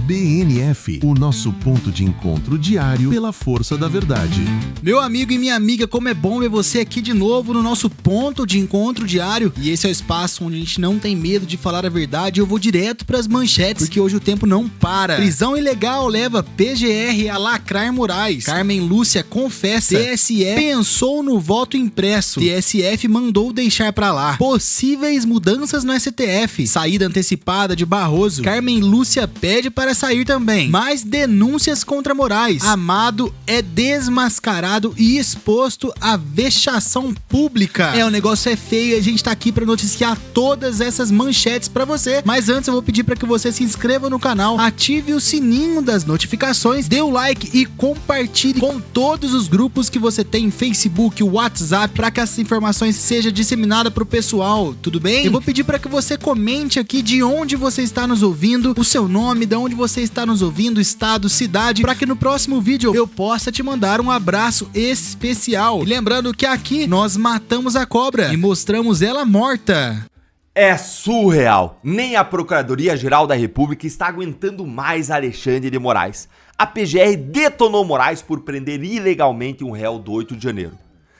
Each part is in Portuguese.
BNF, o nosso ponto de encontro diário pela força da verdade. Meu amigo e minha amiga, como é bom ver você aqui de novo no nosso ponto de encontro diário. E esse é o espaço onde a gente não tem medo de falar a verdade. Eu vou direto pras manchetes, porque hoje o tempo não para. Prisão ilegal leva PGR a lacrar Moraes. Carmen Lúcia confessa. TSE pensou no voto impresso. TSF mandou deixar pra lá. Possíveis mudanças no STF. Saída antecipada de Barroso. Carmen Lúcia pede para sair também. Mais denúncias contra Moraes. Amado é desmascarado e exposto à vexação pública. O negócio é feio e a gente tá aqui pra noticiar todas essas manchetes pra você. Mas antes eu vou pedir pra que você se inscreva no canal, ative o sininho das notificações, dê o like e compartilhe com todos os grupos que você tem, Facebook, WhatsApp, pra que essas informações sejam disseminadas pro pessoal, tudo bem? Eu vou pedir pra que você comente aqui de onde você está nos ouvindo, o seu nome, de onde você está nos ouvindo, estado, cidade, pra que no próximo vídeo eu possa te mandar um abraço especial. E lembrando que aqui nós matamos a cobra e mostramos ela morta. É surreal, nem a Procuradoria-Geral da República está aguentando mais Alexandre de Moraes. A PGR detonou Moraes por prender ilegalmente um réu do 8 de janeiro.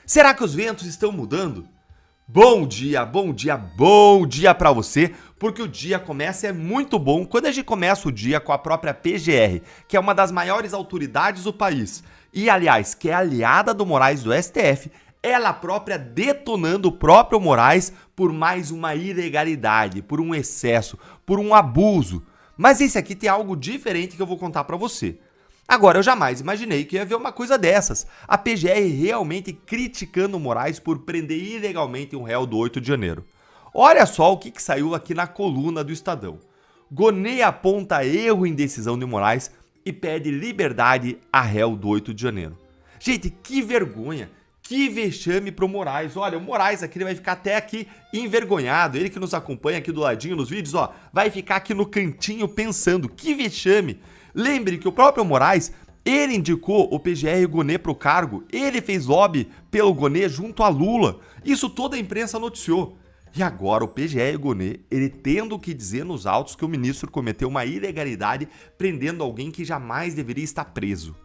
Será que os ventos estão mudando? Bom dia, bom dia, bom dia pra você, porque o dia começa é muito bom quando a gente começa o dia com a própria PGR, que é uma das maiores autoridades do país, e aliás, que é aliada do Moraes do STF, ela própria detonando o próprio Moraes por mais uma ilegalidade, por um excesso, por um abuso. Mas esse aqui tem algo diferente que eu vou contar pra você. Agora, eu jamais imaginei que ia ver uma coisa dessas. A PGR realmente criticando o Moraes por prender ilegalmente um réu do 8 de janeiro. Olha só o que saiu aqui na coluna do Estadão. Gonê aponta erro em decisão de Moraes e pede liberdade a réu do 8 de janeiro. Gente, que vergonha, que vexame pro Moraes. Olha, o Moraes aqui ele vai ficar até aqui envergonhado. Ele que nos acompanha aqui do ladinho nos vídeos, ó, vai ficar aqui no cantinho pensando, que vexame. Lembre que o próprio Moraes, ele indicou o PGR Gonê para o cargo, ele fez lobby pelo Gonê junto a Lula, isso toda a imprensa noticiou. E agora o PGR Gonê, ele tendo que dizer nos autos que o ministro cometeu uma ilegalidade prendendo alguém que jamais deveria estar preso.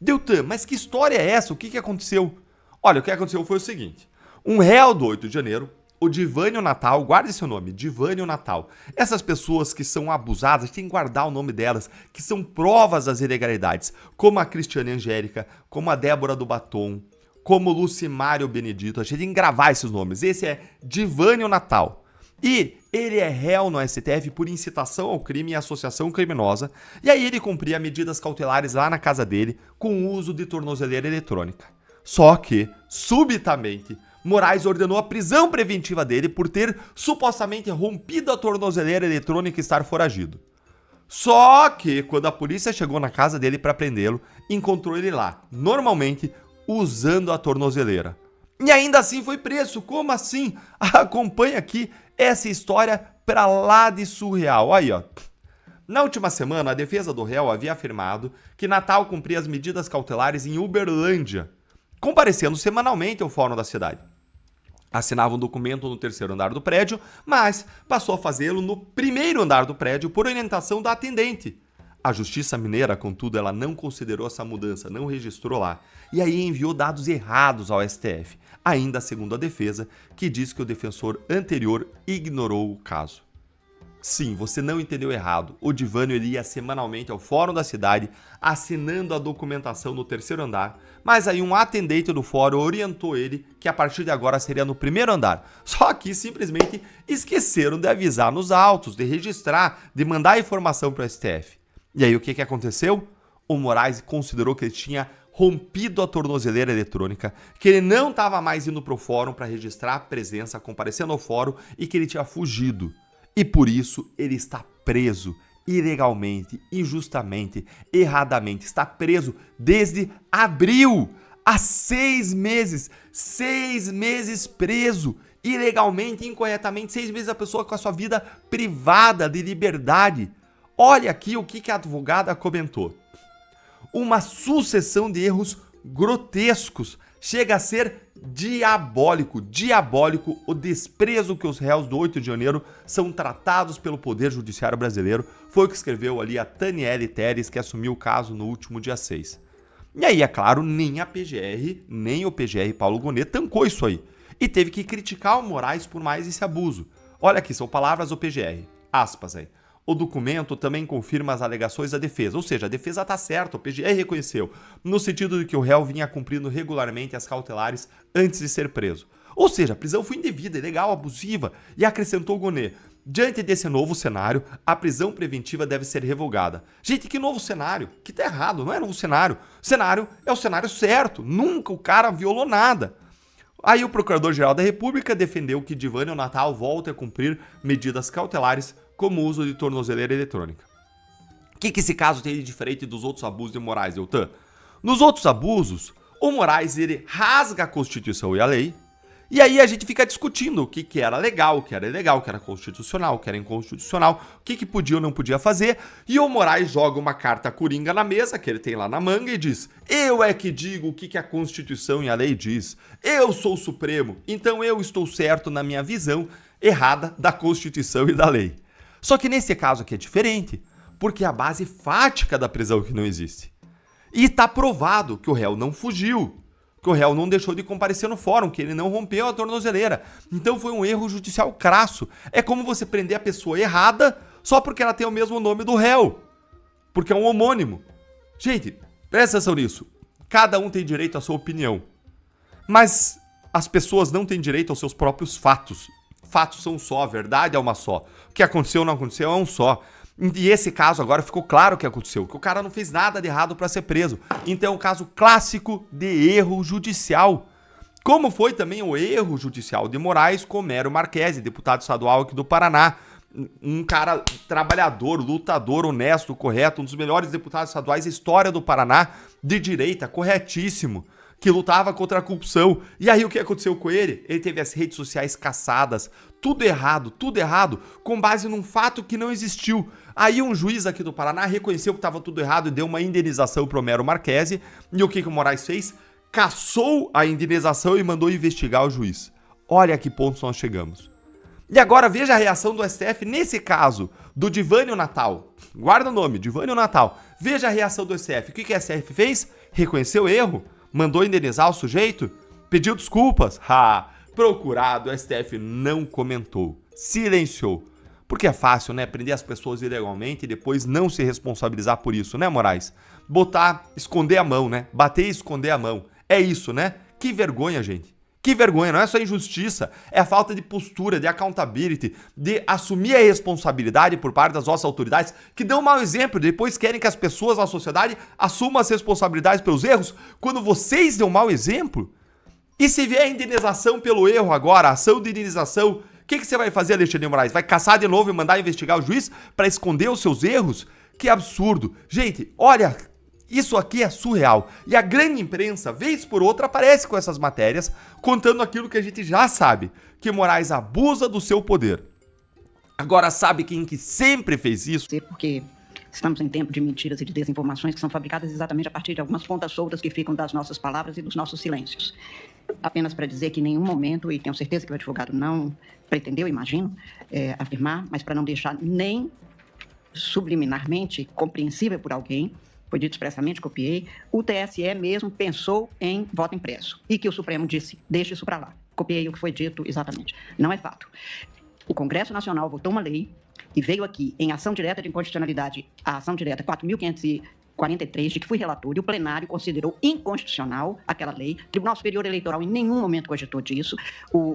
Deltan, mas que história é essa? O que aconteceu? Olha, o que aconteceu foi o seguinte, um réu do 8 de janeiro, o Divânio Natal, guarde seu nome, Divânio Natal. Essas pessoas que são abusadas, tem que guardar o nome delas, que são provas das ilegalidades, como a Cristiane Angélica, como a Débora do Batom, como o Lucimário Benedito, a gente tem que gravar esses nomes. Esse é Divânio Natal. E ele é réu no STF por incitação ao crime e associação criminosa, e aí ele cumpria medidas cautelares lá na casa dele com o uso de tornozeleira eletrônica. Só que, subitamente, Moraes ordenou a prisão preventiva dele por ter supostamente rompido a tornozeleira eletrônica e estar foragido. Só que, quando a polícia chegou na casa dele para prendê-lo, encontrou ele lá, normalmente, usando a tornozeleira. E ainda assim foi preso. Como assim? Acompanha aqui essa história pra lá de surreal. Aí, ó. Na última semana, a defesa do réu havia afirmado que Natal cumpria as medidas cautelares em Uberlândia, comparecendo semanalmente ao fórum da cidade. Assinava um documento no terceiro andar do prédio, mas passou a fazê-lo no primeiro andar do prédio por orientação da atendente. A Justiça Mineira, contudo, ela não considerou essa mudança, não registrou lá, e aí enviou dados errados ao STF, ainda segundo a defesa, que diz que o defensor anterior ignorou o caso. Sim, você não entendeu errado. O Divânio ele ia semanalmente ao fórum da cidade, assinando a documentação no terceiro andar, mas aí um atendente do fórum orientou ele que a partir de agora seria no primeiro andar. Só que simplesmente esqueceram de avisar nos autos, de registrar, de mandar informação para o STF. E aí o que aconteceu? O Moraes considerou que ele tinha rompido a tornozeleira eletrônica, que ele não estava mais indo para o fórum para registrar a presença, comparecendo ao fórum e que ele tinha fugido. E por isso ele está preso ilegalmente, injustamente, erradamente. Está preso desde abril, há 6 meses. 6 meses preso, ilegalmente, incorretamente. 6 meses a pessoa com a sua vida privada de liberdade. Olha aqui o que a advogada comentou. Uma sucessão de erros grotescos Chega a ser diabólico o desprezo que os réus do 8 de janeiro são tratados pelo Poder Judiciário brasileiro. Foi o que escreveu ali a Taniele Teres, que assumiu o caso no último dia 6. E aí, é claro, nem a PGR, nem o PGR Paulo Gonet tancou isso aí. E teve que criticar o Moraes por mais esse abuso. Olha aqui, são palavras do PGR, aspas aí. O documento também confirma as alegações da defesa, ou seja, a defesa está certa, o PGR reconheceu, no sentido de que o réu vinha cumprindo regularmente as cautelares antes de ser preso. Ou seja, a prisão foi indevida, ilegal, abusiva, e acrescentou Gonet. Diante desse novo cenário, a prisão preventiva deve ser revogada. Gente, que novo cenário? Que tá errado, não é novo cenário. O cenário é o cenário certo, nunca o cara violou nada. Aí o Procurador-Geral da República defendeu que Divânio Natal volte a cumprir medidas cautelares como o uso de tornozeleira eletrônica. O que esse caso tem de diferente dos outros abusos de Moraes, Deltan? Nos outros abusos, o Moraes ele rasga a Constituição e a lei, e aí a gente fica discutindo o que era legal, o que era ilegal, o que era constitucional, o que era inconstitucional, o que podia ou não podia fazer, e o Moraes joga uma carta coringa na mesa, que ele tem lá na manga, e diz: eu é que digo o que a Constituição e a lei diz, eu sou o Supremo, então eu estou certo na minha visão errada da Constituição e da lei. Só que nesse caso aqui é diferente, porque é a base fática da prisão que não existe. E está provado que o réu não fugiu, que o réu não deixou de comparecer no fórum, que ele não rompeu a tornozeleira. Então foi um erro judicial crasso. É como você prender a pessoa errada só porque ela tem o mesmo nome do réu, porque é um homônimo. Gente, presta atenção nisso. Cada um tem direito à sua opinião, mas as pessoas não têm direito aos seus próprios fatos. Fatos são um só, a verdade é uma só. O que aconteceu ou não aconteceu é um só. E esse caso agora ficou claro o que aconteceu, que o cara não fez nada de errado para ser preso. Então é um caso clássico de erro judicial. Como foi também o erro judicial de Moraes com Mero Marquesi, deputado estadual aqui do Paraná. Um cara trabalhador, lutador, honesto, correto, um dos melhores deputados estaduais da história do Paraná, de direita, corretíssimo, que lutava contra a corrupção. E aí o que aconteceu com ele? Ele teve as redes sociais caçadas, tudo errado, com base num fato que não existiu. Aí um juiz aqui do Paraná reconheceu que estava tudo errado e deu uma indenização pro Mero Marquesi. E o que o Moraes fez? Cassou a indenização e mandou investigar o juiz. Olha a que ponto nós chegamos. E agora veja a reação do STF nesse caso, do Divânio Natal. Guarda o nome, Divânio Natal. Veja a reação do STF. O que a STF fez? Reconheceu o erro? Mandou indenizar o sujeito? Pediu desculpas? Procurado, o STF não comentou. Silenciou. Porque é fácil, né? Prender as pessoas ilegalmente e depois não se responsabilizar por isso, né, Moraes? Esconder a mão, né? Bater e esconder a mão. É isso, né? Que vergonha, gente. Que vergonha, não é só injustiça, é a falta de postura, de accountability, de assumir a responsabilidade por parte das nossas autoridades, que dão um mau exemplo, depois querem que as pessoas na sociedade assumam as responsabilidades pelos erros, quando vocês dão um mau exemplo. E se vier a indenização pelo erro agora, a ação de indenização, o que você vai fazer, Alexandre Moraes? Vai caçar de novo e mandar investigar o juiz para esconder os seus erros? Que absurdo. Gente, olha, isso aqui é surreal. E a grande imprensa, vez por outra, aparece com essas matérias, contando aquilo que a gente já sabe, que Moraes abusa do seu poder. Agora, sabe quem que sempre fez isso? Porque estamos em tempo de mentiras e de desinformações que são fabricadas exatamente a partir de algumas pontas soltas que ficam das nossas palavras e dos nossos silêncios. Apenas para dizer que em nenhum momento, e tenho certeza que o advogado não pretendeu, imagino, afirmar, mas para não deixar nem subliminarmente compreensível por alguém, foi dito expressamente, copiei, o TSE mesmo pensou em voto impresso e que o Supremo disse, deixe isso para lá. Copiei o que foi dito exatamente. Não é fato. O Congresso Nacional votou uma lei e veio aqui em ação direta de inconstitucionalidade, a ação direta 4.543, de que fui relator, e o plenário considerou inconstitucional aquela lei. O Tribunal Superior Eleitoral em nenhum momento cogitou disso.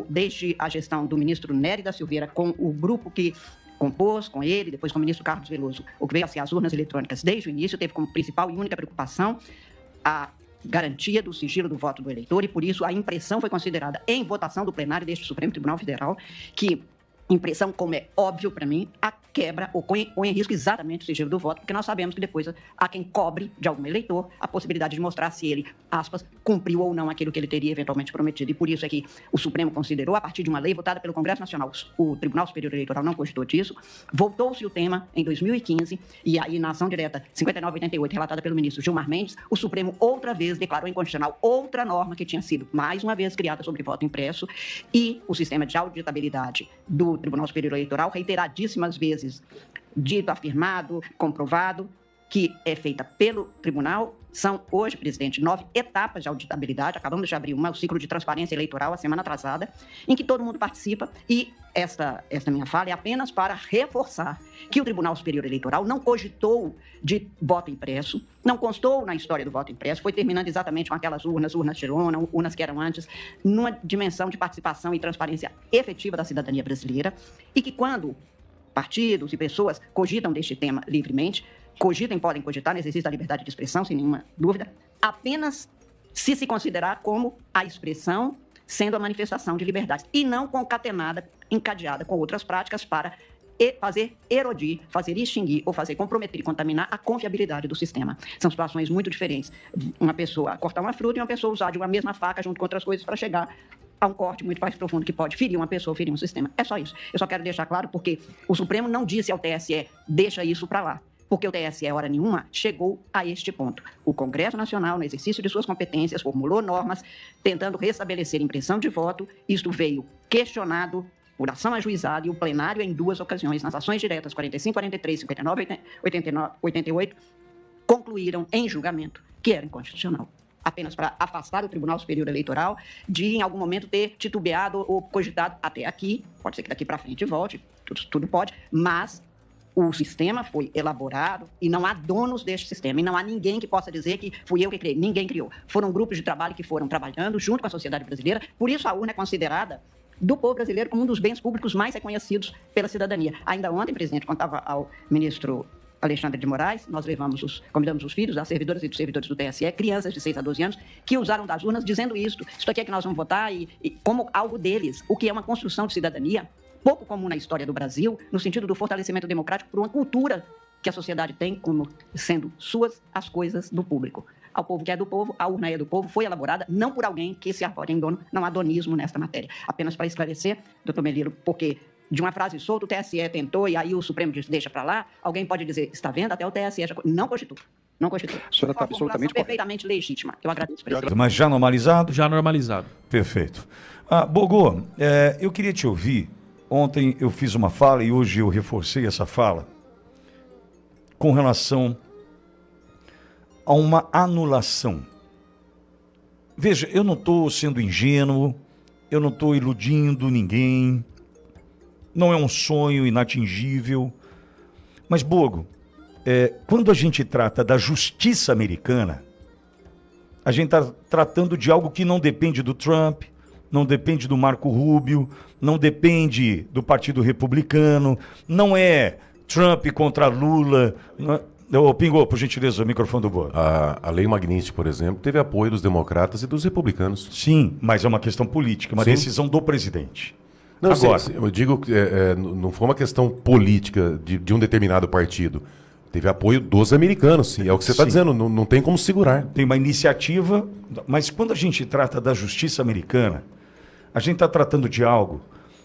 Desde a gestão do ministro Nery da Silveira, com o grupo que compôs com ele, depois com o ministro Carlos Veloso, o que veio a ser as urnas eletrônicas desde o início, teve como principal e única preocupação a garantia do sigilo do voto do eleitor, e por isso a impressão foi considerada em votação do plenário deste Supremo Tribunal Federal, que impressão, como é óbvio para mim, a quebra ou põe em risco exatamente o sigilo do voto, porque nós sabemos que depois há quem cobre de algum eleitor a possibilidade de mostrar se ele, aspas, cumpriu ou não aquilo que ele teria eventualmente prometido. E por isso é que o Supremo considerou, a partir de uma lei votada pelo Congresso Nacional, o Tribunal Superior Eleitoral não cogitou disso, voltou-se o tema em 2015, e aí na ação direta 5988, relatada pelo ministro Gilmar Mendes, o Supremo outra vez declarou inconstitucional outra norma que tinha sido, mais uma vez, criada sobre voto impresso, e o sistema de auditabilidade do Tribunal Superior Eleitoral, reiteradíssimas vezes dito, afirmado, comprovado, que é feita pelo tribunal. São hoje, presidente, 9 etapas de auditabilidade. Acabamos de abrir o ciclo de transparência eleitoral a semana atrasada, em que todo mundo participa, e esta minha fala é apenas para reforçar que o Tribunal Superior Eleitoral não cogitou de voto impresso, não constou na história do voto impresso, foi terminando exatamente com aquelas urnas de lona, urnas que eram antes, numa dimensão de participação e transparência efetiva da cidadania brasileira, e que quando partidos e pessoas cogitam deste tema livremente, podem cogitar, no exercício da liberdade de expressão, sem nenhuma dúvida, apenas se considerar como a expressão sendo a manifestação de liberdade, e não concatenada, encadeada com outras práticas para fazer erodir, fazer extinguir ou fazer comprometer e contaminar a confiabilidade do sistema. São situações muito diferentes. Uma pessoa cortar uma fruta e uma pessoa usar de uma mesma faca junto com outras coisas para chegar a um corte muito mais profundo que pode ferir uma pessoa, ferir um sistema. É só isso. Eu só quero deixar claro porque o Supremo não disse ao TSE, deixa isso para lá. Porque o TSE, hora nenhuma, chegou a este ponto. O Congresso Nacional, no exercício de suas competências, formulou normas tentando restabelecer impressão de voto. Isto veio questionado por ação ajuizada, e o plenário, em 2 ocasiões, nas ações diretas 45, 43, 59, 89, 88, concluíram em julgamento que era inconstitucional. Apenas para afastar o Tribunal Superior Eleitoral de, em algum momento, ter titubeado ou cogitado até aqui. Pode ser que daqui para frente volte, tudo pode, mas o sistema foi elaborado e não há donos deste sistema, e não há ninguém que possa dizer que fui eu que criei. Ninguém criou. Foram grupos de trabalho que foram trabalhando junto com a sociedade brasileira, por isso a urna é considerada do povo brasileiro como um dos bens públicos mais reconhecidos pela cidadania. Ainda ontem, presidente, contava ao ministro Alexandre de Moraes, nós convidamos os filhos das servidoras e dos servidores do TSE, crianças de 6 a 12 anos, que usaram das urnas dizendo isto aqui é que nós vamos votar, e como algo deles, o que é uma construção de cidadania, pouco comum na história do Brasil, no sentido do fortalecimento democrático por uma cultura que a sociedade tem como sendo suas as coisas do público. Ao povo que é do povo, a urna é do povo, foi elaborada não por alguém que se arrode em dono, não há donismo nesta matéria. Apenas para esclarecer, doutor Melilo, porque de uma frase solta o TSE tentou e aí o Supremo diz, deixa para lá, alguém pode dizer, está vendo, até o TSE já não constitui. Não constitui. A senhora está absolutamente perfeitamente legítima. Eu agradeço, presidente. Mas já normalizado? Já normalizado. Perfeito. Bogô, eu queria te ouvir. Ontem eu fiz uma fala e hoje eu reforcei essa fala com relação a uma anulação. Veja, eu não estou sendo ingênuo, eu não estou iludindo ninguém, não é um sonho inatingível, mas, Bogo, quando a gente trata da justiça americana, a gente está tratando de algo que não depende do Trump, não depende do Marco Rubio, não depende do Partido Republicano, não é Trump contra Lula. Pingou, por gentileza, o microfone do Boa. A Lei Magnitsky, por exemplo, teve apoio dos democratas e dos republicanos. Sim, mas é uma questão política, uma decisão do presidente. Não, agora, sim, eu digo que não foi uma questão política de um determinado partido. Teve apoio dos americanos, sim. É o que você está dizendo, não tem como segurar. Tem uma iniciativa, mas quando a gente trata da justiça americana, a gente está tratando de algo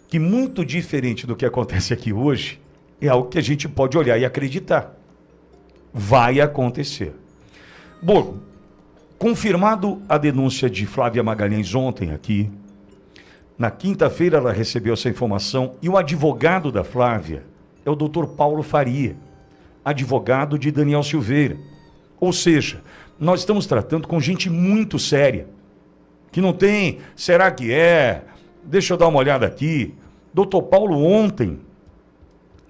que, muito diferente do que acontece aqui hoje, é algo que a gente pode olhar e acreditar. Vai acontecer. Bom, confirmado a denúncia de Flávia Magalhães ontem aqui, na quinta-feira ela recebeu essa informação e o advogado da Flávia é o doutor Paulo Faria, advogado de Daniel Silveira. Ou seja, nós estamos tratando com gente muito séria, que não tem, será que é? Deixa eu dar uma olhada aqui. Doutor Paulo ontem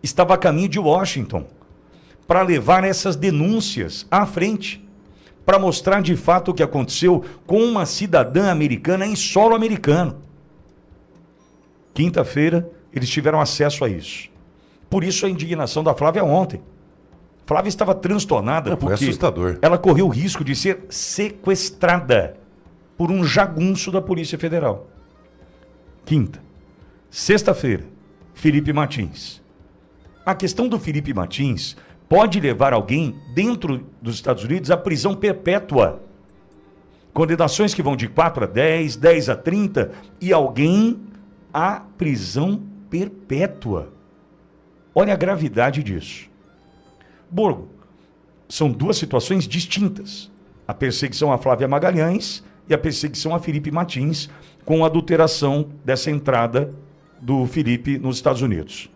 estava a caminho de Washington para levar essas denúncias à frente, para mostrar de fato o que aconteceu com uma cidadã americana em solo americano. Quinta-feira, eles tiveram acesso a isso. Por isso a indignação da Flávia ontem. Flávia estava transtornada porque assustador. Ela correu o risco de ser sequestrada por um jagunço da Polícia Federal. Quinta. Sexta-feira, Felipe Martins. A questão do Felipe Martins pode levar alguém dentro dos Estados Unidos à prisão perpétua. Condenações que vão de 4 a 10, 10 a 30 e alguém à prisão perpétua. Olha a gravidade disso. Borgo, são duas situações distintas. A perseguição a Flávia Magalhães e a perseguição a Felipe Martins com a adulteração dessa entrada do Felipe nos Estados Unidos.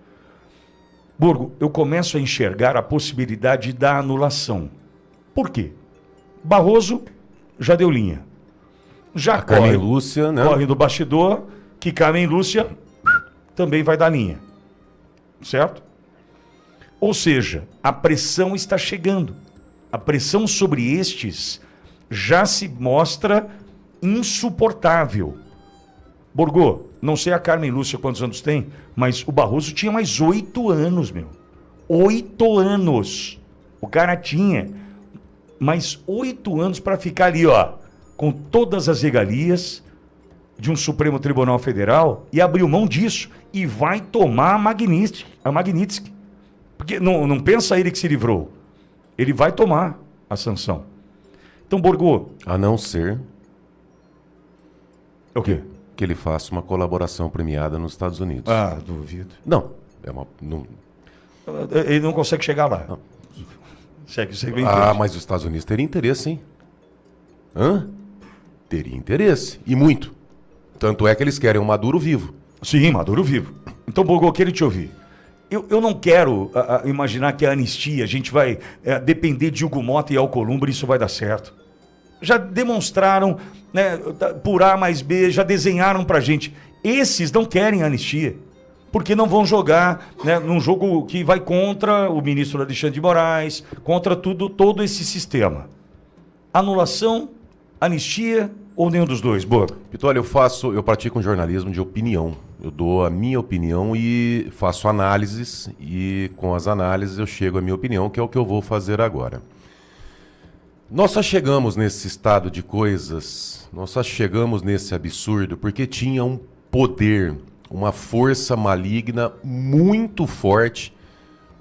Borgo, eu começo a enxergar a possibilidade da anulação. Por quê? Barroso já deu linha. Já Carmen Lúcia, né? Corre do bastidor que Carmen Lúcia também vai dar linha. Certo? Ou seja, a pressão está chegando. A pressão sobre estes já se mostra insuportável. Borgo, não sei a Carmen Lúcia quantos anos tem, mas o Barroso tinha mais 8 anos, meu. 8 anos. O cara tinha mais 8 anos para ficar ali, ó, com todas as regalias de um Supremo Tribunal Federal e abriu mão disso e vai tomar a Magnitsky. Porque não pensa ele que se livrou. Ele vai tomar a sanção. Então, Borgo... A não ser... O quê? Que ele faça uma colaboração premiada nos Estados Unidos. Ah, duvido. Não. Ele não consegue chegar lá. Não. Segue mas os Estados Unidos teriam interesse, hein? Teria interesse. E muito. Tanto é que eles querem um Maduro vivo. Sim, Maduro vivo. Então, Borgo, eu quero te ouvir. Eu não quero imaginar que a anistia, a gente vai depender de Hugo Mota e Alcolumbre, isso vai dar certo. Já demonstraram, né, por A mais B, já desenharam pra gente. Esses não querem anistia, porque não vão jogar, né, num jogo que vai contra o ministro Alexandre de Moraes, contra todo esse sistema. Anulação, anistia ou nenhum dos dois, Borgo? Pitolio, eu pratico um jornalismo de opinião. Eu dou a minha opinião e faço análises, e com as análises eu chego à minha opinião, que é o que eu vou fazer agora. Nós só chegamos nesse estado de coisas, nós só chegamos nesse absurdo porque tinha um poder, uma força maligna muito forte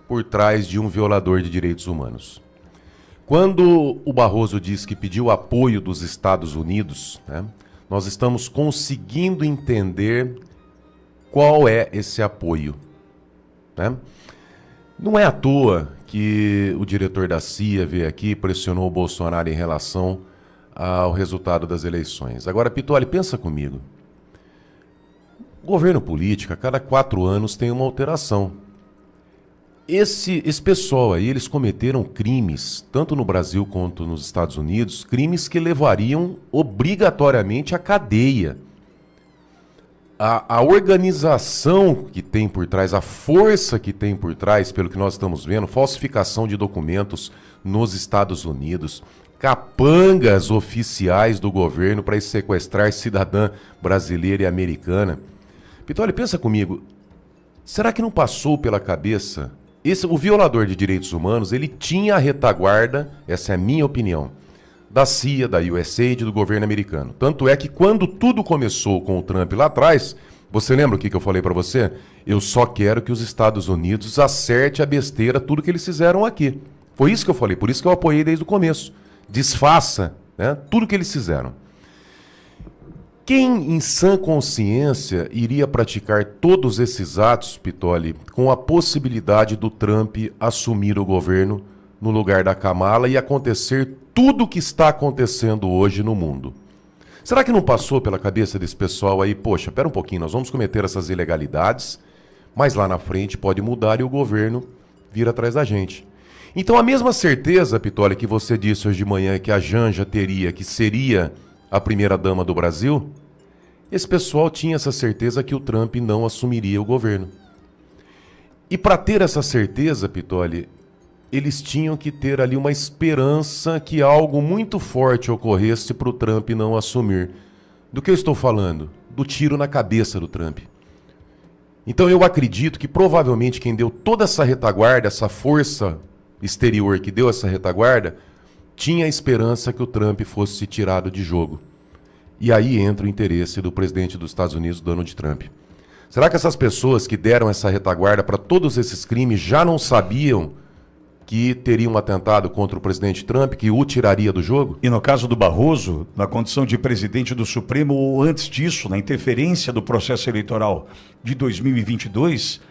por trás de um violador de direitos humanos. Quando o Barroso diz que pediu apoio dos Estados Unidos, né, nós estamos conseguindo entender qual é esse apoio, né? Não é à toa que o diretor da CIA veio aqui e pressionou o Bolsonaro em relação ao resultado das eleições. Agora, Pitolio, pensa comigo. Governo político, a cada 4 anos tem uma alteração. Esse pessoal aí, eles cometeram crimes, tanto no Brasil quanto nos Estados Unidos, crimes que levariam obrigatoriamente à cadeia. A organização que tem por trás, a força que tem por trás, pelo que nós estamos vendo, falsificação de documentos nos Estados Unidos, capangas oficiais do governo para sequestrar cidadã brasileira e americana. Pitolio, pensa comigo, será que não passou pela cabeça... o violador de direitos humanos, ele tinha a retaguarda, essa é a minha opinião, da CIA, da USAID, do governo americano. Tanto é que quando tudo começou com o Trump lá atrás, você lembra o que eu falei para você? Eu só quero que os Estados Unidos acerte a besteira tudo que eles fizeram aqui. Foi isso que eu falei, por isso que eu apoiei desde o começo. Desfaça, né, tudo que eles fizeram. Quem em sã consciência iria praticar todos esses atos, Pitolio, com a possibilidade do Trump assumir o governo no lugar da Kamala e acontecer tudo o que está acontecendo hoje no mundo? Será que não passou pela cabeça desse pessoal aí, poxa, pera um pouquinho, nós vamos cometer essas ilegalidades, mas lá na frente pode mudar e o governo vir atrás da gente. Então a mesma certeza, Pitolio, que você disse hoje de manhã que a Janja teria, que seria a primeira-dama do Brasil, esse pessoal tinha essa certeza que o Trump não assumiria o governo. E para ter essa certeza, Pitolio, eles tinham que ter ali uma esperança que algo muito forte ocorresse para o Trump não assumir. Do que eu estou falando? Do tiro na cabeça do Trump. Então eu acredito que provavelmente quem deu toda essa retaguarda, essa força exterior que deu essa retaguarda, tinha a esperança que o Trump fosse tirado de jogo. E aí entra o interesse do presidente dos Estados Unidos, Donald Trump. Será que essas pessoas que deram essa retaguarda para todos esses crimes já não sabiam que teria um atentado contra o presidente Trump, que o tiraria do jogo? E no caso do Barroso, na condição de presidente do Supremo, ou antes disso, na interferência do processo eleitoral de 2022,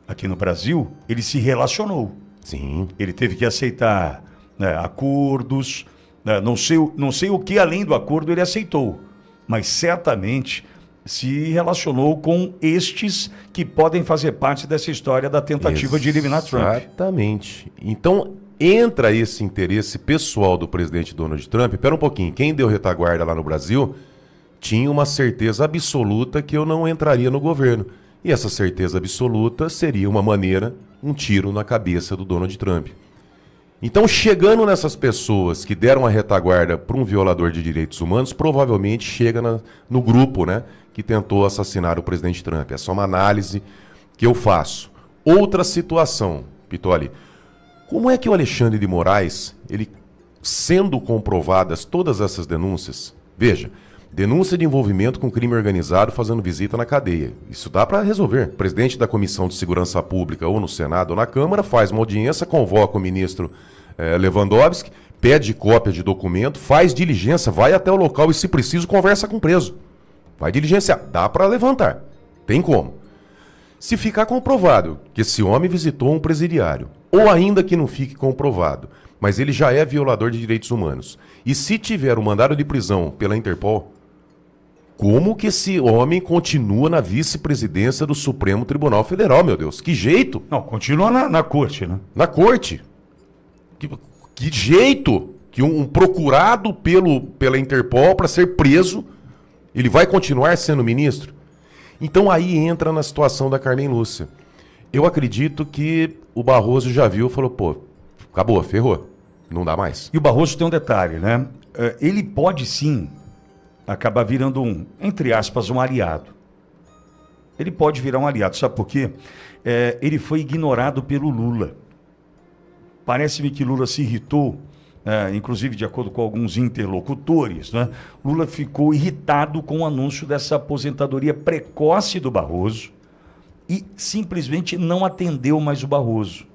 aqui no Brasil, ele se relacionou. Sim. Ele teve que aceitar, né, acordos, né, não sei o que além do acordo ele aceitou, mas certamente se relacionou com estes que podem fazer parte dessa história da tentativa de eliminar Trump. Exatamente. Então, entra esse interesse pessoal do presidente Donald Trump. Espera um pouquinho, quem deu retaguarda lá no Brasil tinha uma certeza absoluta que eu não entraria no governo. E essa certeza absoluta seria uma maneira, um tiro na cabeça do Donald Trump. Então, chegando nessas pessoas que deram a retaguarda para um violador de direitos humanos, provavelmente chega no grupo, né, que tentou assassinar o presidente Trump. Essa é uma análise que eu faço. Outra situação, Pitoli. Como é que o Alexandre de Moraes, ele sendo comprovadas todas essas denúncias, veja, denúncia de envolvimento com crime organizado fazendo visita na cadeia. Isso dá para resolver. O presidente da Comissão de Segurança Pública, ou no Senado ou na Câmara, faz uma audiência, convoca o ministro Lewandowski, pede cópia de documento, faz diligência, vai até o local e, se preciso, conversa com o preso. Vai diligenciar. Dá para levantar. Tem como. Se ficar comprovado que esse homem visitou um presidiário, ou ainda que não fique comprovado, mas ele já é violador de direitos humanos, e se tiver um mandado de prisão pela Interpol, como que esse homem continua na vice-presidência do Supremo Tribunal Federal, meu Deus? Que jeito? Não, continua na corte, né? Na corte. Que jeito que um procurado pela Interpol para ser preso, ele vai continuar sendo ministro? Então aí entra na situação da Carmen Lúcia. Eu acredito que o Barroso já viu e falou, pô, acabou, ferrou, não dá mais. E o Barroso tem um detalhe, né? Ele pode sim acabar virando entre aspas, um aliado. Ele pode virar um aliado, sabe por quê? Ele foi ignorado pelo Lula. Parece-me que Lula se irritou, inclusive de acordo com alguns interlocutores, né? Lula ficou irritado com o anúncio dessa aposentadoria precoce do Barroso e simplesmente não atendeu mais o Barroso.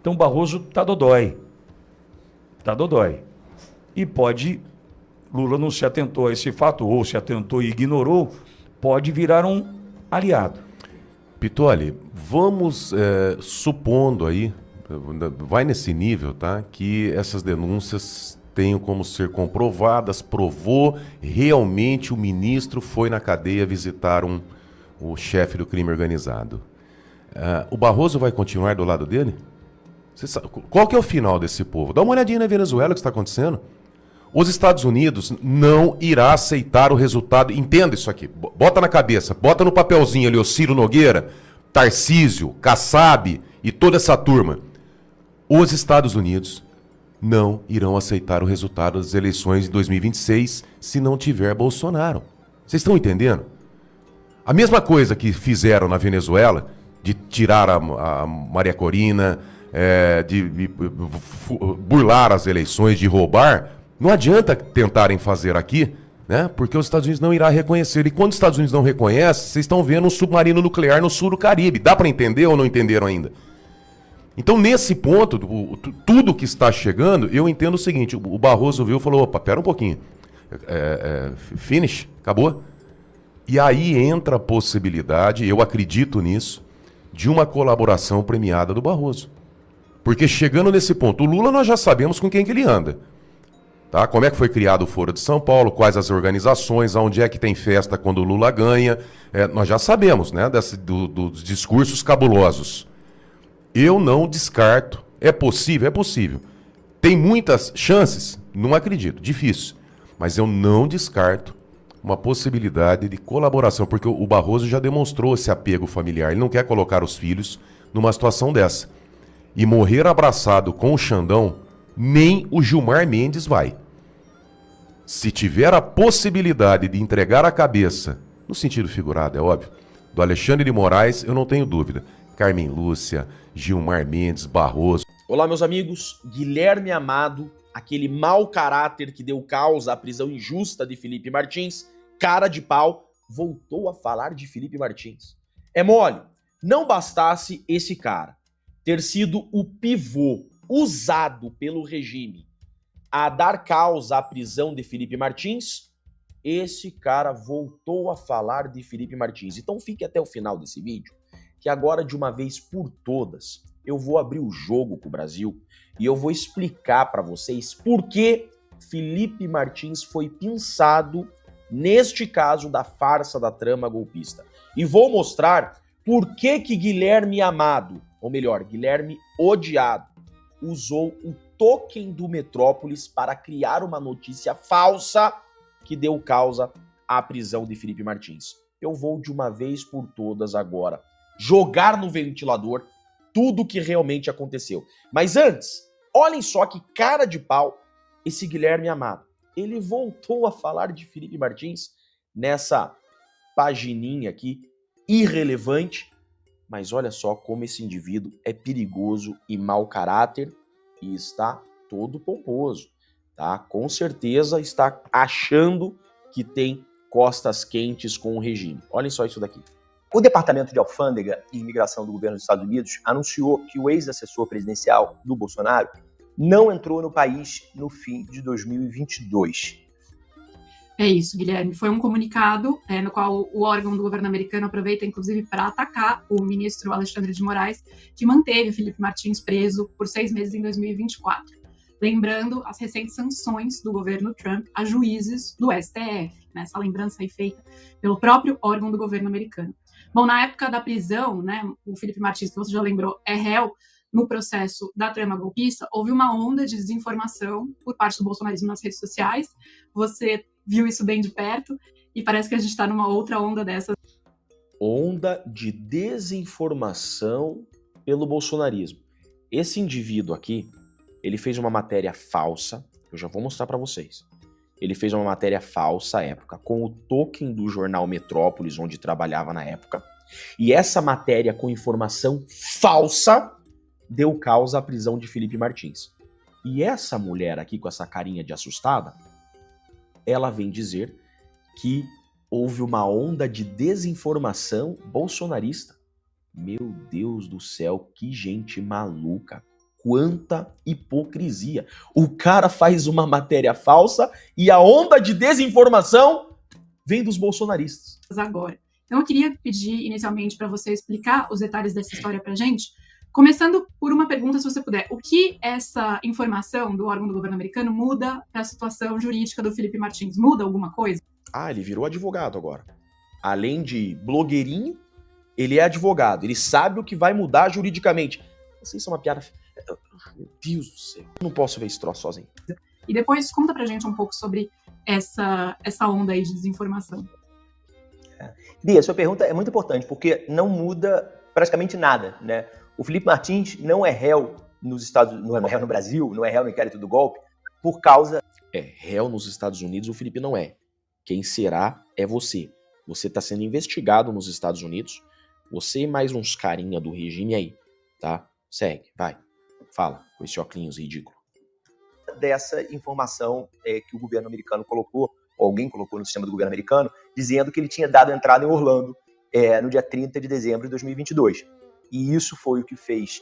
Então o Barroso tá dodói. E Lula não se atentou a esse fato, ou se atentou e ignorou, pode virar um aliado. Pitoli, vamos supondo aí, vai nesse nível, tá? Que essas denúncias tenham como ser comprovadas, provou, realmente o ministro foi na cadeia visitar o chefe do crime organizado. O Barroso vai continuar do lado dele? Você sabe, qual que é o final desse povo? Dá uma olhadinha na Venezuela, o que está acontecendo. Os Estados Unidos não irá aceitar o resultado. Entenda isso aqui. Bota na cabeça, bota no papelzinho ali o Ciro Nogueira, Tarcísio, Kassab e toda essa turma. Os Estados Unidos não irão aceitar o resultado das eleições de 2026 se não tiver Bolsonaro. Vocês estão entendendo? A mesma coisa que fizeram na Venezuela, de tirar a Maria Corina, de burlar as eleições, de roubar, não adianta tentarem fazer aqui, né? Porque os Estados Unidos não irá reconhecer. E quando os Estados Unidos não reconhecem, vocês estão vendo um submarino nuclear no sul do Caribe. Dá para entender ou não entenderam ainda? Então, nesse ponto, tudo que está chegando, eu entendo o seguinte, o Barroso viu e falou, opa, pera um pouquinho, finish, acabou. E aí entra a possibilidade, eu acredito nisso, de uma colaboração premiada do Barroso. Porque chegando nesse ponto, o Lula nós já sabemos com quem que ele anda. Tá? Como é que foi criado o Foro de São Paulo, quais as organizações, onde é que tem festa quando o Lula ganha, nós já sabemos, né, dos discursos cabulosos. Eu não descarto, é possível, Tem muitas chances? Não acredito, difícil. Mas eu não descarto uma possibilidade de colaboração, porque o Barroso já demonstrou esse apego familiar, ele não quer colocar os filhos numa situação dessa. E morrer abraçado com o Xandão, nem o Gilmar Mendes vai. Se tiver a possibilidade de entregar a cabeça, no sentido figurado, é óbvio, do Alexandre de Moraes, eu não tenho dúvida. Carmen Lúcia, Gilmar Mendes, Barroso. Olá, meus amigos. Guilherme Amado, aquele mau caráter que deu causa à prisão injusta de Felipe Martins, cara de pau, voltou a falar de Felipe Martins. É mole. Não bastasse esse cara ter sido o pivô usado pelo regime a dar causa à prisão de Felipe Martins, esse cara voltou a falar de Felipe Martins. Então fique até o final desse vídeo, que agora, de uma vez por todas, eu vou abrir o jogo com o Brasil e eu vou explicar para vocês por que Felipe Martins foi pinçado neste caso da farsa da trama golpista. E vou mostrar por que Guilherme Amado, ou melhor, Guilherme Odiado, usou o token do Metrópolis para criar uma notícia falsa que deu causa à prisão de Felipe Martins. Eu vou de uma vez por todas agora jogar no ventilador tudo o que realmente aconteceu. Mas antes, olhem só que cara de pau esse Guilherme Amado. Ele voltou a falar de Felipe Martins nessa pagininha aqui, irrelevante, mas olha só como esse indivíduo é perigoso e mau caráter e está todo pomposo, tá? Com certeza está achando que tem costas quentes com o regime. Olhem só isso daqui. O Departamento de Alfândega e Imigração do governo dos Estados Unidos anunciou que o ex-assessor presidencial do Bolsonaro não entrou no país no fim de 2022. É isso, Guilherme. Foi um comunicado no qual o órgão do governo americano aproveita, inclusive, para atacar o ministro Alexandre de Moraes, que manteve Felipe Martins preso por 6 meses em 2024. Lembrando as recentes sanções do governo Trump a juízes do STF, né? Essa lembrança aí feita pelo próprio órgão do governo americano. Bom, na época da prisão, né, o Felipe Martins, que você já lembrou, é réu no processo da trama golpista. Houve uma onda de desinformação por parte do bolsonarismo nas redes sociais. Você viu isso bem de perto e parece que a gente está numa outra onda dessa. Onda de desinformação pelo bolsonarismo. Esse indivíduo aqui, ele fez uma matéria falsa, eu já vou mostrar para vocês. Ele fez uma matéria falsa à época, com o token do jornal Metrópolis, onde trabalhava na época. E essa matéria com informação falsa deu causa à prisão de Felipe Martins. E essa mulher aqui, com essa carinha de assustada, ela vem dizer que houve uma onda de desinformação bolsonarista. Meu Deus do céu, que gente maluca. Quanta hipocrisia. O cara faz uma matéria falsa e a onda de desinformação vem dos bolsonaristas. Agora. Então eu queria pedir inicialmente para você explicar os detalhes dessa história pra gente, começando por uma pergunta, se você puder. O que essa informação do órgão do governo americano muda para a situação jurídica do Felipe Martins? Muda alguma coisa? Ah, ele virou advogado agora. Além de blogueirinho, ele é advogado. Ele sabe o que vai mudar juridicamente. Vocês são uma piada... Meu Deus do céu. Eu não posso ver esse troço sozinho. E depois conta pra gente um pouco sobre essa onda aí de desinformação. Bia, sua pergunta é muito importante, porque não muda praticamente nada, né? O Felipe Martins não é réu nos Estados Unidos, não é réu no Brasil, não é réu no inquérito do golpe, por causa... É, réu nos Estados Unidos o Felipe não é. Quem será é você. Você tá sendo investigado nos Estados Unidos, você e mais uns carinha do regime aí, tá? Segue, vai. Fala, com esse óculos ridículo. Dessa informação que o governo americano colocou, ou alguém colocou no sistema do governo americano, dizendo que ele tinha dado entrada em Orlando no dia 30 de dezembro de 2022. E isso foi o que fez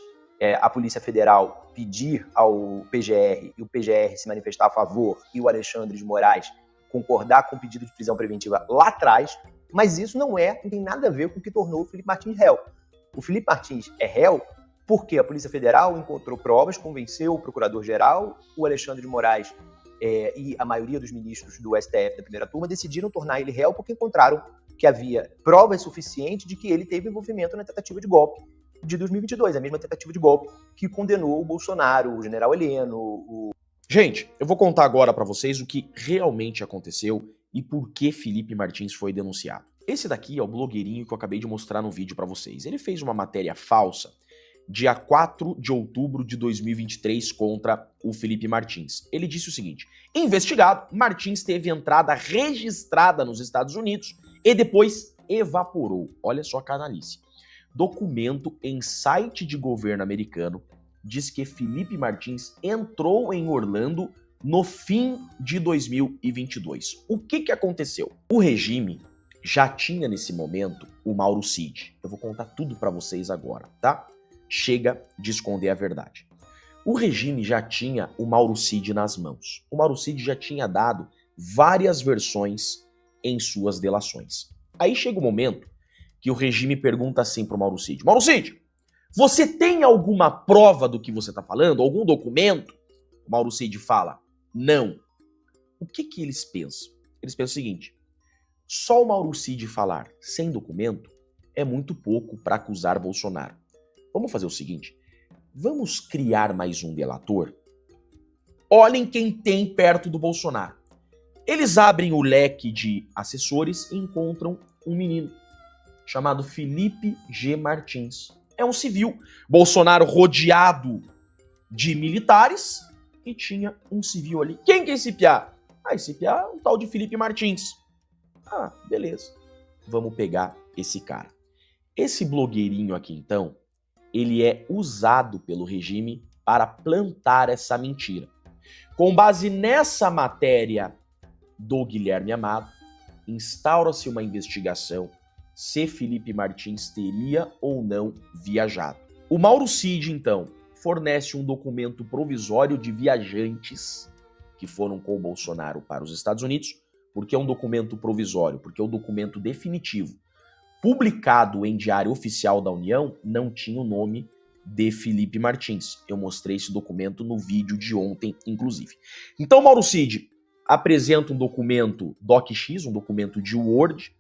a Polícia Federal pedir ao PGR e o PGR se manifestar a favor e o Alexandre de Moraes concordar com o pedido de prisão preventiva lá atrás, mas isso não tem nada a ver com o que tornou o Felipe Martins réu. O Felipe Martins é réu porque a Polícia Federal encontrou provas, convenceu o Procurador-Geral, o Alexandre de Moraes e a maioria dos ministros do STF da primeira turma decidiram tornar ele réu porque encontraram que havia provas suficientes de que ele teve envolvimento na tentativa de golpe de 2022, a mesma tentativa de golpe que condenou o Bolsonaro, o general Heleno. Gente, eu vou contar agora pra vocês o que realmente aconteceu e por que Felipe Martins foi denunciado. Esse daqui é o blogueirinho que eu acabei de mostrar no vídeo pra vocês. Ele fez uma matéria falsa dia 4 de outubro de 2023 contra o Felipe Martins. Ele disse o seguinte: investigado, Martins teve entrada registrada nos Estados Unidos e depois evaporou. Olha só a canalice. Documento em site de governo americano diz que Felipe Martins entrou em Orlando no fim de 2022. O que aconteceu? O regime já tinha nesse momento o Mauro Cid. Eu vou contar tudo para vocês agora, tá? Chega de esconder a verdade. O regime já tinha o Mauro Cid nas mãos. O Mauro Cid já tinha dado várias versões em suas delações. Aí chega o momento que o regime pergunta assim pro Mauro Cid: Mauro Cid, você tem alguma prova do que você está falando? Algum documento? O Mauro Cid fala: não. O que eles pensam? Eles pensam o seguinte: só o Mauro Cid falar sem documento é muito pouco para acusar Bolsonaro. Vamos fazer o seguinte: vamos criar mais um delator? Olhem quem tem perto do Bolsonaro. Eles abrem o leque de assessores e encontram um menino chamado Felipe G. Martins. É um civil. Bolsonaro rodeado de militares e tinha um civil ali. Quem que é esse piá? Esse piá é um tal de Felipe Martins. Beleza. Vamos pegar esse cara. Esse blogueirinho aqui, então, ele é usado pelo regime para plantar essa mentira. Com base nessa matéria do Guilherme Amado, instaura-se uma investigação se Felipe Martins teria ou não viajado. O Mauro Cid, então, fornece um documento provisório de viajantes que foram com o Bolsonaro para os Estados Unidos. Por que é um documento provisório? Porque o documento definitivo, publicado em Diário Oficial da União, não tinha o nome de Felipe Martins. Eu mostrei esse documento no vídeo de ontem, inclusive. Então, Mauro Cid apresenta um documento DocX, um documento de Word,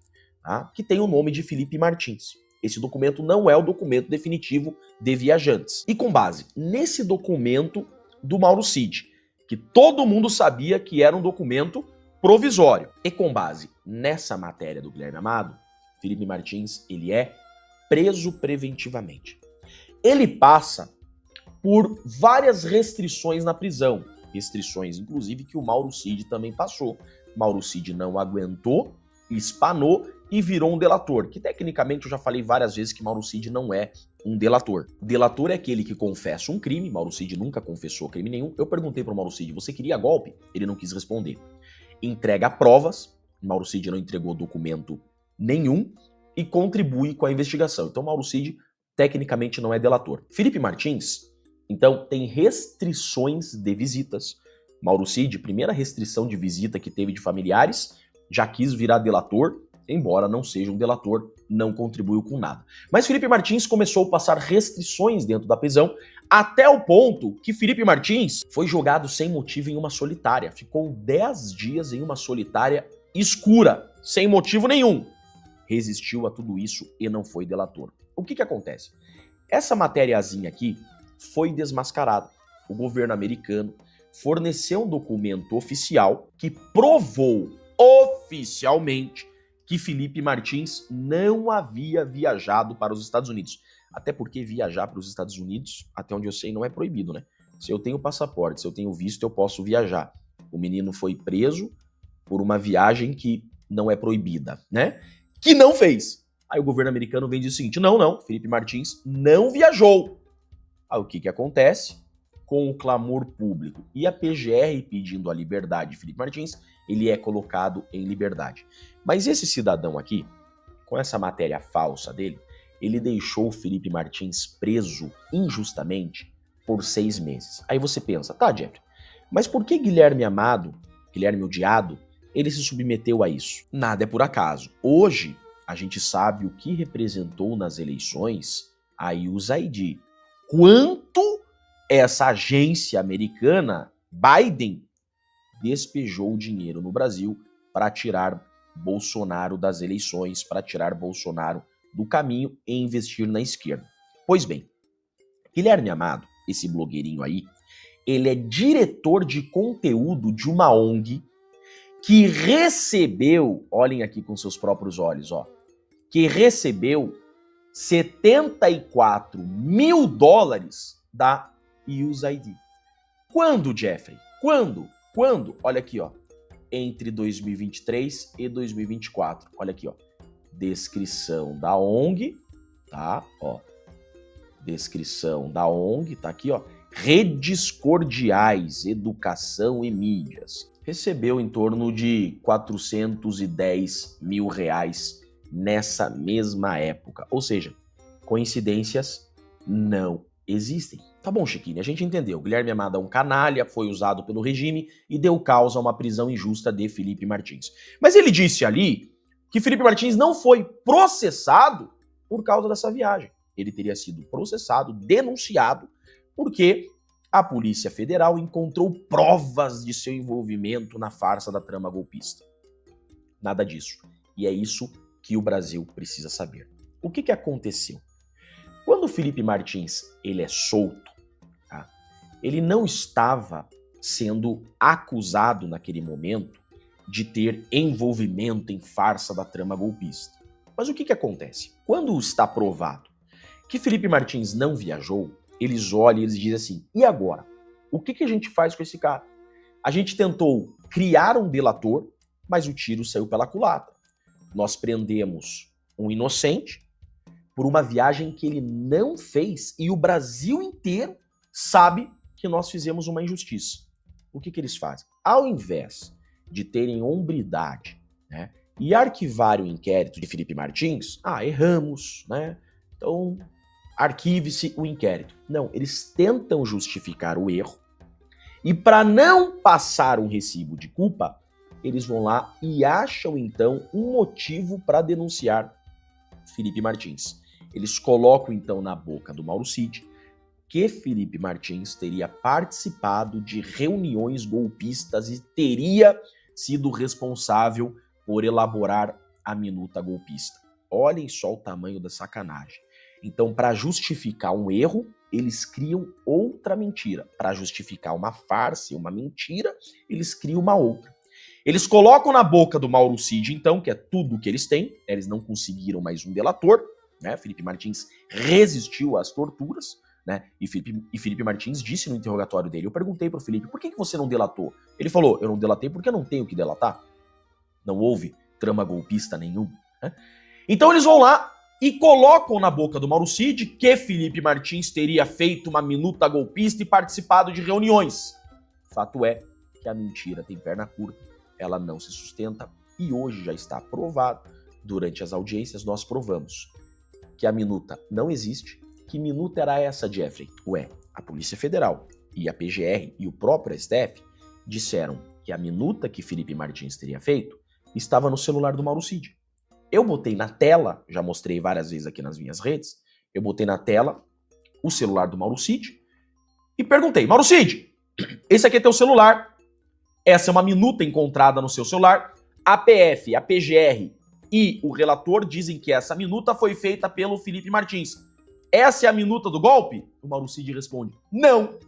tá, que tem o nome de Felipe Martins. Esse documento não é o documento definitivo de viajantes. E com base nesse documento do Mauro Cid, que todo mundo sabia que era um documento provisório, e com base nessa matéria do Guilherme Amado, Felipe Martins, ele é preso preventivamente. Ele passa por várias restrições na prisão, restrições inclusive que o Mauro Cid também passou. Mauro Cid não aguentou, espanou e virou um delator, que tecnicamente eu já falei várias vezes que Mauro Cid não é um delator. O delator é aquele que confessa um crime. Mauro Cid nunca confessou crime nenhum. Eu perguntei pro Mauro Cid: você queria golpe? Ele não quis responder. Entrega provas, Mauro Cid não entregou documento nenhum e contribui com a investigação. Então Mauro Cid tecnicamente não é delator. Felipe Martins, então, tem restrições de visitas. Mauro Cid, primeira restrição de visita que teve de familiares, já quis virar delator, embora não seja um delator, não contribuiu com nada. Mas Felipe Martins começou a passar restrições dentro da prisão, até o ponto que Felipe Martins foi jogado sem motivo em uma solitária. Ficou 10 dias em uma solitária escura, sem motivo nenhum. Resistiu a tudo isso e não foi delator. O que acontece? Essa matériazinha aqui foi desmascarada. O governo americano forneceu um documento oficial que provou oficialmente que Felipe Martins não havia viajado para os Estados Unidos. Até porque viajar para os Estados Unidos, até onde eu sei, não é proibido, né? Se eu tenho passaporte, se eu tenho visto, eu posso viajar. O menino foi preso por uma viagem que não é proibida, né? Que não fez. Aí o governo americano vem e diz o seguinte: não, Felipe Martins não viajou. Aí o que acontece? Com o clamor público e a PGR pedindo a liberdade de Felipe Martins, ele é colocado em liberdade. Mas esse cidadão aqui, com essa matéria falsa dele, ele deixou o Felipe Martins preso injustamente por 6 meses. Aí você pensa: tá, Jeffrey, mas por que Guilherme Amado, Guilherme Odiado, ele se submeteu a isso? Nada é por acaso. Hoje, a gente sabe o que representou nas eleições a USAID. Quanto essa agência americana, Biden, despejou dinheiro no Brasil para tirar Bolsonaro das eleições, para tirar Bolsonaro do caminho e investir na esquerda. Pois bem, Guilherme Amado, esse blogueirinho aí, ele é diretor de conteúdo de uma ONG que recebeu, olhem aqui com seus próprios olhos, ó, que recebeu $74 mil da USAID. Quando, Jeffrey? Quando? Olha aqui, ó. Entre 2023 e 2024. Olha aqui, ó. Descrição da ONG, tá? Ó. Descrição da ONG, tá aqui, ó. Redes Cordiais, Educação e Mídias. recebeu em torno de 410 mil reais nessa mesma época. Ou seja, coincidências não existem. Tá bom, Chiquinho, a gente entendeu. Guilherme Amado é um canalha, foi usado pelo regime e deu causa a uma prisão injusta de Felipe Martins. Mas ele disse ali que Felipe Martins não foi processado por causa dessa viagem. Ele teria sido processado, denunciado, porque a Polícia Federal encontrou provas de seu envolvimento na farsa da trama golpista. Nada disso. E é isso que o Brasil precisa saber. O que aconteceu? Quando o Felipe Martins ele é solto, tá? Ele não estava sendo acusado naquele momento de ter envolvimento em farsa da trama golpista. Mas o que acontece? Quando está provado que Felipe Martins não viajou, eles olham e eles dizem assim, e agora? O que a gente faz com esse cara? A gente tentou criar um delator, mas o tiro saiu pela culatra. Nós prendemos um inocente por uma viagem que ele não fez e o Brasil inteiro sabe que nós fizemos uma injustiça. O que eles fazem? Ao invés de terem hombridade, né, e arquivarem o inquérito de Felipe Martins, erramos, né? Então, arquive-se o inquérito. Não, eles tentam justificar o erro e para não passar um recibo de culpa, eles vão lá e acham então um motivo para denunciar Felipe Martins. Eles colocam então na boca do Mauro Cid que Felipe Martins teria participado de reuniões golpistas e teria sido responsável por elaborar a minuta golpista. Olhem só o tamanho da sacanagem. Então, para justificar um erro, eles criam outra mentira. Para justificar uma farsa, uma mentira, eles criam uma outra. Eles colocam na boca do Mauro Cid, então, que é tudo o que eles têm, eles não conseguiram mais um delator, né? Felipe Martins resistiu às torturas, né? E Felipe Martins disse no interrogatório dele, eu perguntei pro Felipe, por que você não delatou? Ele falou, eu não delatei porque eu não tenho que delatar. Não houve trama golpista nenhum. Né? Então eles vão lá e colocam na boca do Mauro Cid que Felipe Martins teria feito uma minuta golpista e participado de reuniões. Fato é que a mentira tem perna curta, ela não se sustenta e hoje já está provado, durante as audiências nós provamos que a minuta não existe. Que minuta era essa, Jeffrey? A Polícia Federal e a PGR e o próprio STF disseram que a minuta que Felipe Martins teria feito estava no celular do Mauro Cid. Eu botei na tela, já mostrei várias vezes aqui nas minhas redes, eu botei na tela o celular do Mauro Cid e perguntei, Mauro Cid, esse aqui é teu celular, essa é uma minuta encontrada no seu celular, a PF, a PGR e o relator dizem que essa minuta foi feita pelo Felipe Martins. Essa é a minuta do golpe? O Mauro Cid responde, não,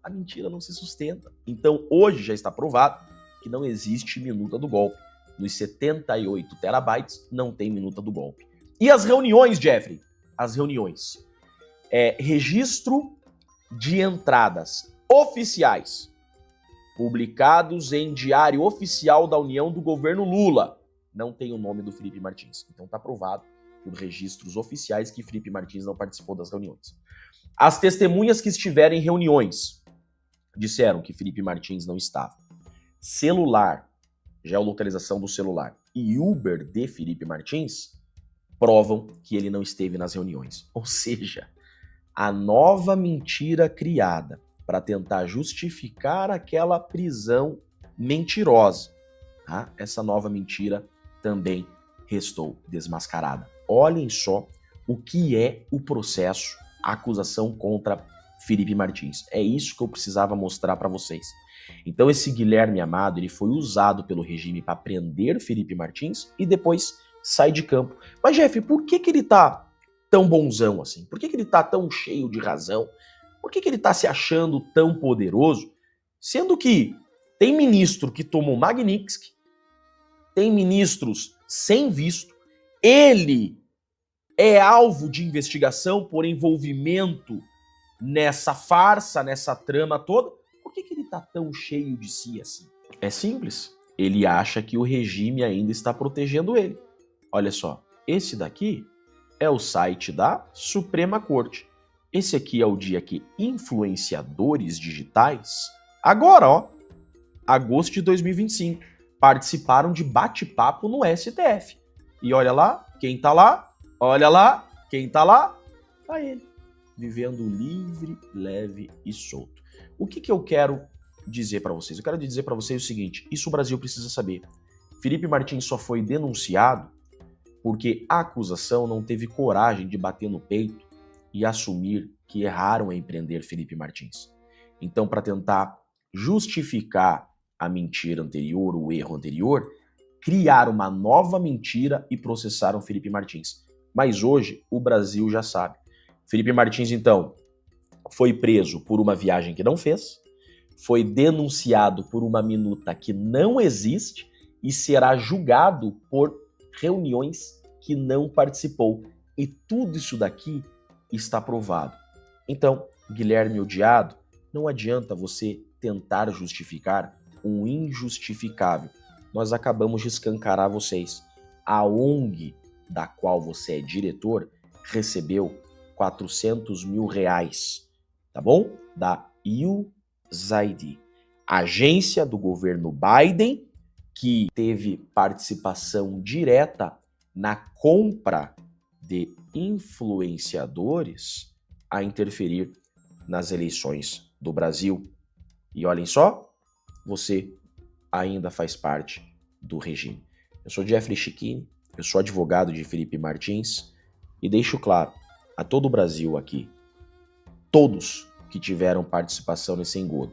a mentira não se sustenta. Então hoje já está provado que não existe minuta do golpe. Nos 78 terabytes não tem minuta do golpe. E as reuniões, Jeffrey? As reuniões. Registro de entradas oficiais, publicados em Diário Oficial da União do Governo Lula. Não tem o nome do Felipe Martins. Então está provado por registros oficiais que Felipe Martins não participou das reuniões. As testemunhas que estiverem em reuniões disseram que Felipe Martins não estava. Celular, geolocalização do celular e Uber de Felipe Martins provam que ele não esteve nas reuniões. Ou seja, a nova mentira criada para tentar justificar aquela prisão mentirosa, tá? Essa nova mentira também restou desmascarada. Olhem só o que é o processo, a acusação contra Felipe Martins. É isso que eu precisava mostrar para vocês. Então esse Guilherme Amado, ele foi usado pelo regime para prender Felipe Martins e depois sai de campo. Mas Jeff, por que ele tá tão bonzão assim? Por que ele tá tão cheio de razão? Por que ele tá se achando tão poderoso? Sendo que tem ministro que tomou Magnitsky, tem ministros sem visto, ele é alvo de investigação por envolvimento nessa farsa, nessa trama toda. Por que ele tá tão cheio de si assim? É simples. Ele acha que o regime ainda está protegendo ele. Olha só, esse daqui é o site da Suprema Corte. Esse aqui é o dia que influenciadores digitais, agora, ó, agosto de 2025. Participaram de bate-papo no STF. E olha lá, quem tá lá? Olha lá, quem tá lá? Tá ele. Vivendo livre, leve e solto. O que eu quero dizer pra vocês? Eu quero dizer pra vocês o seguinte, isso o Brasil precisa saber. Felipe Martins só foi denunciado porque a acusação não teve coragem de bater no peito e assumir que erraram em prender Felipe Martins. Então, para tentar justificar a mentira anterior, o erro anterior, criaram uma nova mentira e processaram Felipe Martins. Mas hoje, o Brasil já sabe. Felipe Martins, então, foi preso por uma viagem que não fez, foi denunciado por uma minuta que não existe e será julgado por reuniões que não participou. E tudo isso daqui está provado. Então, Guilherme Odiado, não adianta você tentar justificar um injustificável. Nós acabamos de escancarar vocês. A ONG da qual você é diretor recebeu 400 mil reais, tá bom? Da USAID, agência do governo Biden, que teve participação direta na compra de influenciadores a interferir nas eleições do Brasil. E olhem só, você ainda faz parte do regime. Eu sou Jeffrey Chiquini, eu sou advogado de Felipe Martins e deixo claro a todo o Brasil aqui, todos que tiveram participação nesse engodo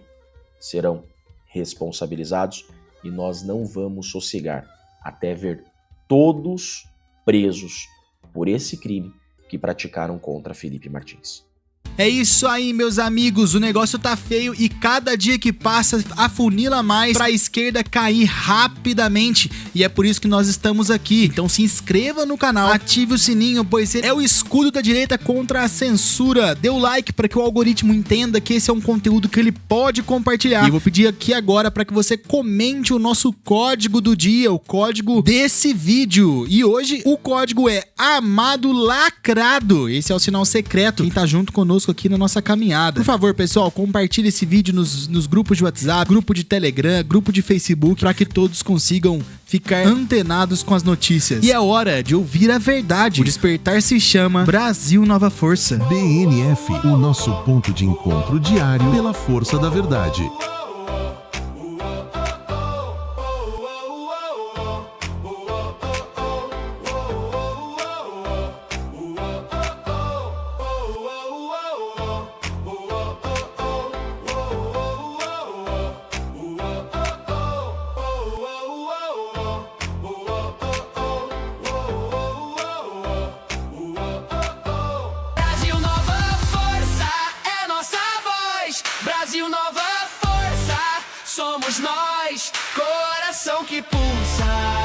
serão responsabilizados e nós não vamos sossegar até ver todos presos por esse crime que praticaram contra Felipe Martins. É isso aí, meus amigos, o negócio tá feio e cada dia que passa afunila mais pra esquerda cair rapidamente e é por isso que nós estamos aqui. Então se inscreva no canal, ative o sininho, pois é o escudo da direita contra a censura. Dê o like para que o algoritmo entenda que esse é um conteúdo que ele pode compartilhar. E vou pedir aqui agora para que você comente o nosso código do dia, o código desse vídeo. E hoje o código é Amado Lacrado. Esse é o sinal secreto. Quem tá junto conosco aqui na nossa caminhada. Por favor, pessoal, compartilhe esse vídeo nos grupos de WhatsApp, grupo de Telegram, grupo de Facebook, para que todos consigam ficar antenados com as notícias. E é hora de ouvir a verdade. O despertar se chama Brasil Nova Força. BNF, o nosso ponto de encontro diário pela força da verdade. Brasil Nova Força é nossa voz. Brasil Nova Força, somos nós, coração que pulsa.